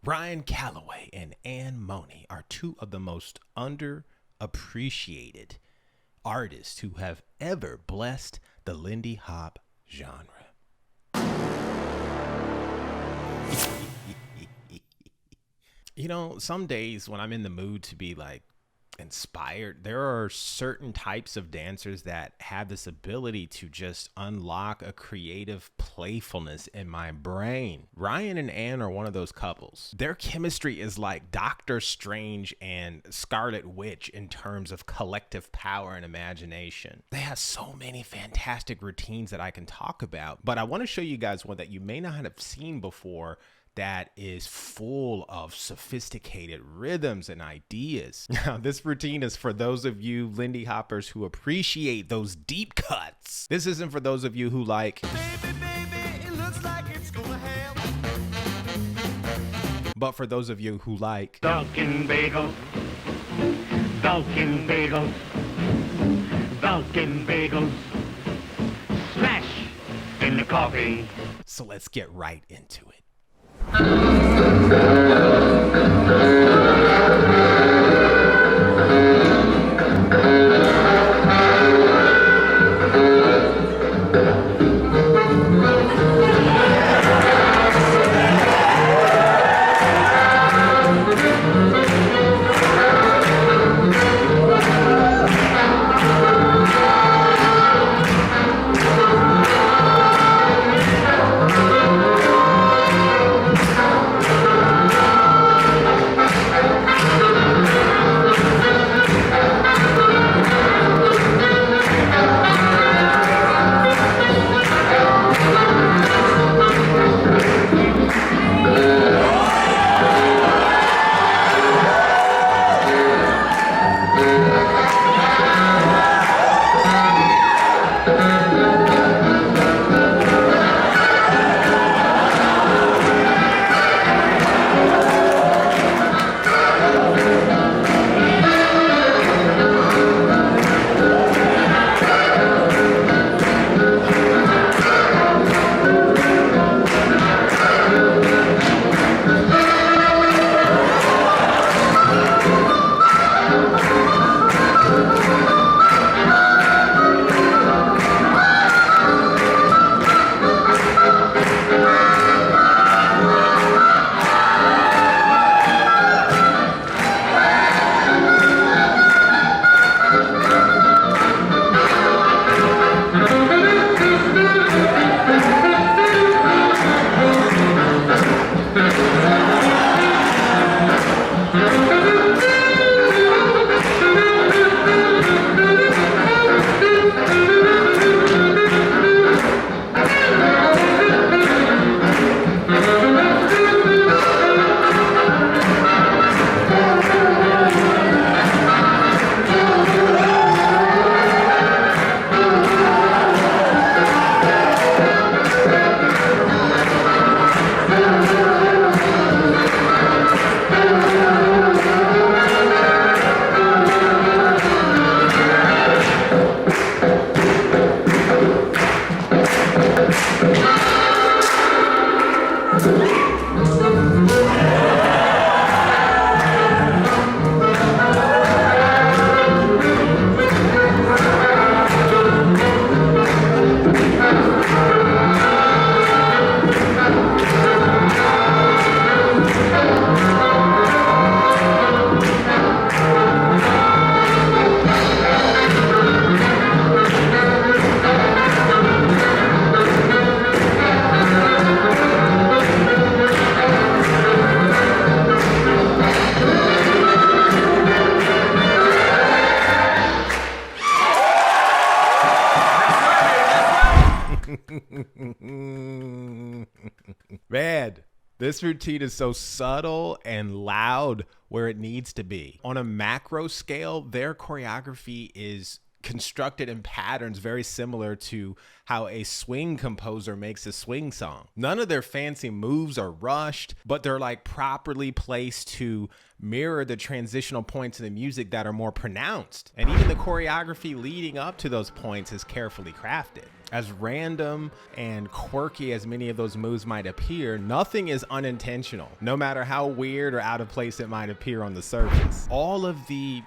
Ryan Calloway and Anne Money are two of the most underappreciated artists who have ever blessed the Lindy Hop genre. You know, some days when I'm in the mood to be like inspired, there are certain types of dancers that have this ability to just unlock a creative playfulness in my brain. Ryan and Anne are one of those couples. Their chemistry is like Doctor Strange and Scarlet Witch in terms of collective power and imagination. They have so many fantastic routines that I can talk about, but I want to show you guys one that you may not have seen before that is full of sophisticated rhythms and ideas. Now, this routine is for those of you Lindy Hoppers who appreciate those deep cuts. This isn't for those of you who like, baby, it looks like it's gonna happen. But for those of you who like, Dunkin' Bagels, Dunkin' Bagels, Dunkin' Bagels, smash in the coffee. So let's get right into it. Man, this routine is so subtle and loud where it needs to be. On a macro scale, their choreography is constructed in patterns very similar to how a swing composer makes a swing song. None of their fancy moves are rushed, but they're like properly placed to mirror the transitional points in the music that are more pronounced. And even the choreography leading up to those points is carefully crafted. As random and quirky as many of those moves might appear, nothing is unintentional, no matter how weird or out of place it might appear on the surface. All of the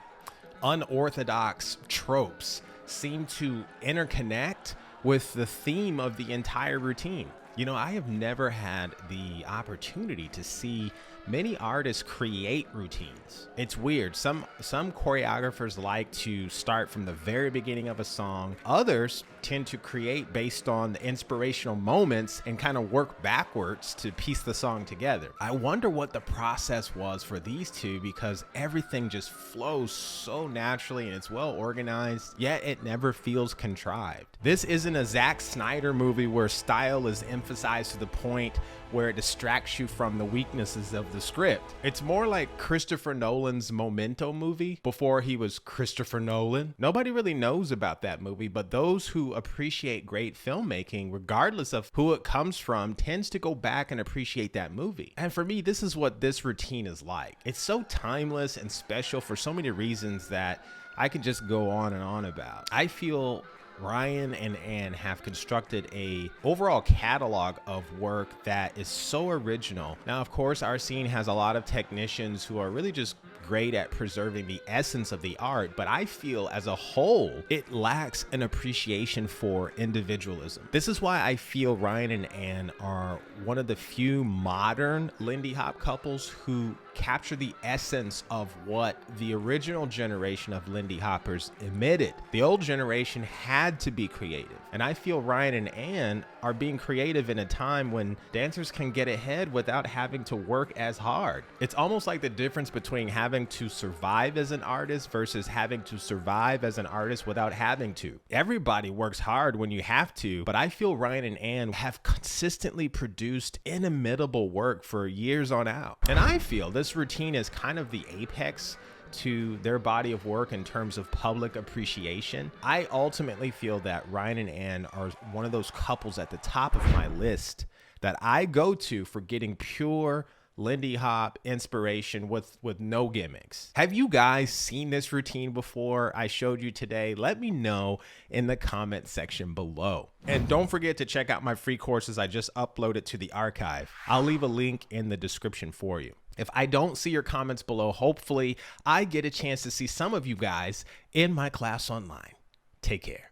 unorthodox tropes seem to interconnect with the theme of the entire routine. You know, I have never had the opportunity to see many artists create routines. It's weird. Some choreographers like to start from the very beginning of a song. Others tend to create based on the inspirational moments and kind of work backwards to piece the song together. I wonder what the process was for these two, because everything just flows so naturally and it's well organized, yet it never feels contrived. This isn't a Zack Snyder movie where style is emphasized to the point where it distracts you from the weaknesses of the script. It's more like Christopher Nolan's Memento movie before he was Christopher Nolan. Nobody really knows about that movie, but those who appreciate great filmmaking, regardless of who it comes from, tends to go back and appreciate that movie. And for me, this is what this routine is like. It's so timeless and special for so many reasons that I could just go on and on about. I feel Ryan and Ann have constructed a overall catalog of work that is so original. Now, of course, our scene has a lot of technicians who are really just great at preserving the essence of the art, but I feel as a whole, it lacks an appreciation for individualism. This is why I feel Ryan and Ann are one of the few modern Lindy Hop couples who capture the essence of what the original generation of Lindy Hoppers emitted. The old generation had to be creative, and I feel Ryan and Ann are being creative in a time when dancers can get ahead without having to work as hard. It's almost like the difference between having to survive as an artist versus having to survive as an artist without having to. Everybody works hard when you have to, but I feel Ryan and Ann have consistently produced inimitable work for years on out. And I feel this routine is kind of the apex to their body of work in terms of public appreciation. I ultimately feel that Ryan and Ann are one of those couples at the top of my list that I go to for getting pure Lindy Hop inspiration with no gimmicks. Have you guys seen this routine before I showed you today? Let me know in the comment section below. And don't forget to check out my free courses I just uploaded to the archive. I'll leave a link in the description for you. If I don't see your comments below, hopefully I get a chance to see some of you guys in my class online. Take care.